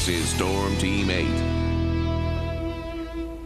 is Storm Team 8.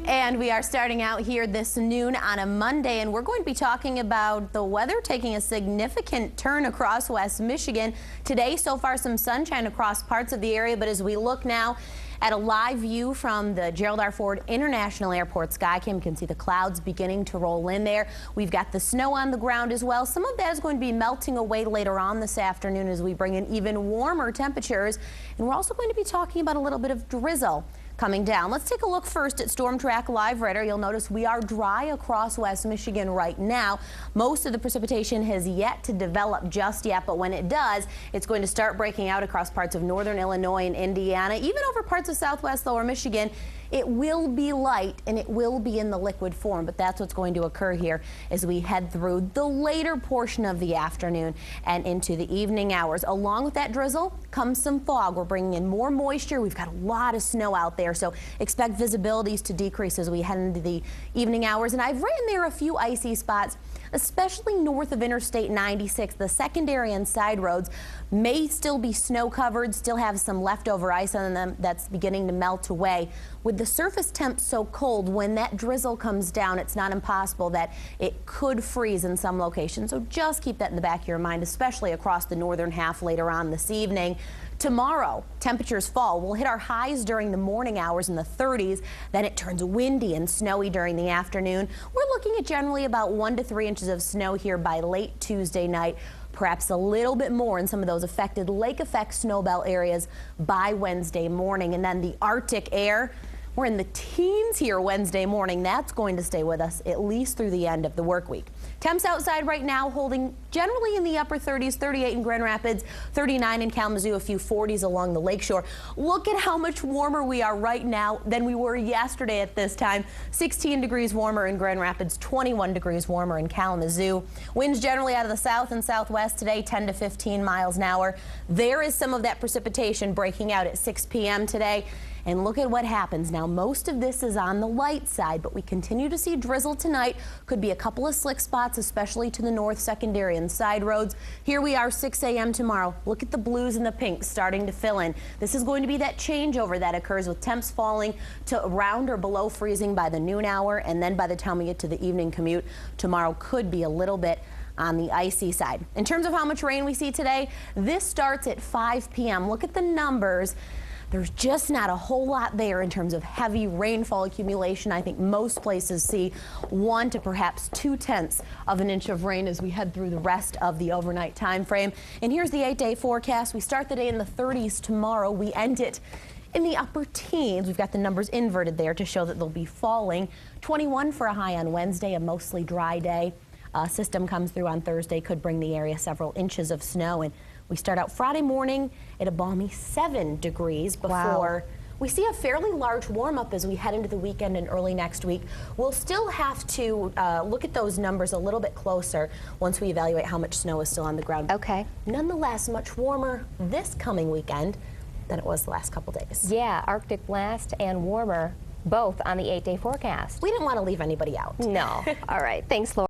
And we are starting out here this noon on a Monday, and we're going to be talking about the weather taking a significant turn across West Michigan. Today, so far, some sunshine across parts of the area, but as we look now at a live view from the Gerald R. Ford International Airport skycam, you can see the clouds beginning to roll in there. We've got the snow on the ground as well. Some of that is going to be melting away later on this afternoon as we bring in even warmer temperatures. And we're also going to be talking about a little bit of drizzle coming down. Let's take a look first at Storm Track Live Radar. You'll notice we are dry across West Michigan right now. Most of the precipitation has yet to develop just yet, but when it does, it's going to start breaking out across parts of northern Illinois and Indiana, even over parts of southwest lower Michigan. It will be light and it will be in the liquid form, but that's what's going to occur here as we head through the later portion of the afternoon and into the evening hours. Along with that drizzle comes some fog. We're bringing in more moisture. We've got a lot of snow out there, so expect visibilities to decrease as we head into the evening hours. And I've written there a few icy spots, especially north of Interstate 96. The secondary and side roads may still be snow covered, still have some leftover ice on them that's beginning to melt away. With the surface temp so cold, when that drizzle comes down, it's not impossible that it could freeze in some locations. So just keep that in the back of your mind, especially across the northern half later on this evening. Tomorrow, temperatures fall. We'll hit our highs during the morning hours in the 30s. Then it turns windy and snowy during the afternoon. We're looking at generally about 1 to 3 inches of snow here by late Tuesday night. Perhaps a little bit more in some of those affected lake effect snowbelt areas by Wednesday morning. And then the Arctic air, we're in the teens here Wednesday morning. That's going to stay with us at least through the end of the work week. Temps outside right now holding generally in the upper 30s, 38 in Grand Rapids, 39 in Kalamazoo, a few 40s along the lakeshore. Look at how much warmer we are right now than we were yesterday at this time. 16 degrees warmer in Grand Rapids, 21 degrees warmer in Kalamazoo. Winds generally out of the south and southwest today, 10 to 15 miles an hour. There is some of that precipitation breaking out at 6 p.m. today. And look at what happens now. Most of this is on the light side, but we continue to see drizzle tonight. Could be a couple of slick spots, especially to the north, secondary and side roads. Here we are 6 a.m. tomorrow. Look at the blues and the pinks starting to fill in. This is going to be that changeover that occurs with temps falling to around or below freezing by the noon hour. And then by the time we get to the evening commute, tomorrow could be a little bit on the icy side. In terms of how much rain we see today, this starts at 5 p.m. Look at the numbers. There's just not a whole lot there in terms of heavy rainfall accumulation. I think most places see 1 to perhaps 2/10 of an inch of rain as we head through the rest of the overnight time frame. And here's the 8-day forecast. We start the day in the 30s tomorrow. We end it in the upper teens. We've got the numbers inverted there to show that they'll be falling. 21 for a high on Wednesday, a mostly dry day. A system comes through on Thursday, could bring the area several inches of snow. And we start out Friday morning at a balmy 7 degrees before we see a fairly large warm up as we head into the weekend and early next week. We'll still have to look at those numbers a little bit closer once we evaluate how much snow is still on the ground. Okay. Nonetheless, much warmer this coming weekend than it was the last couple days. Yeah, Arctic blast and warmer, both on the 8-day forecast. We didn't want to leave anybody out. No. All right. Thanks, Laura.